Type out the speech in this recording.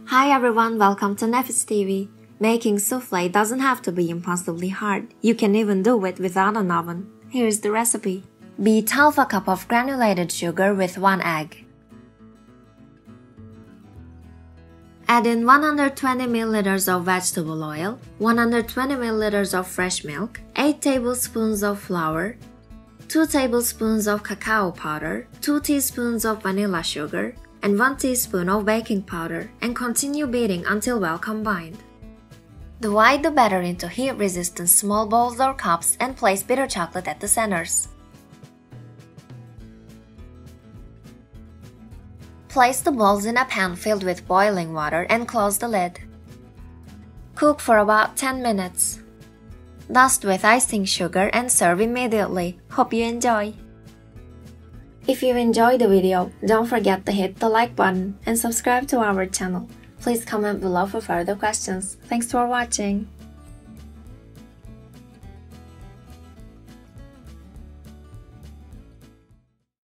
Hi everyone, welcome to Nefis TV. Making souffle doesn't have to be impossibly hard. You can even do it without an oven. Here's the recipe. Beat half a cup of granulated sugar with 1 egg. Add in 120 ml of vegetable oil, 120 ml of fresh milk, 8 tablespoons of flour, 2 tablespoons of cacao powder, 2 teaspoons of vanilla sugar, and 1 teaspoon of baking powder, and continue beating until well combined. Divide the batter into heat-resistant small bowls or cups and place bitter chocolate at the centers. Place the balls in a pan filled with boiling water and close the lid. Cook for about 10 minutes. Dust with icing sugar and serve immediately. Hope you enjoy! If you enjoyed the video, don't forget to hit the like button and subscribe to our channel. Please comment below for further questions. Thanks for watching!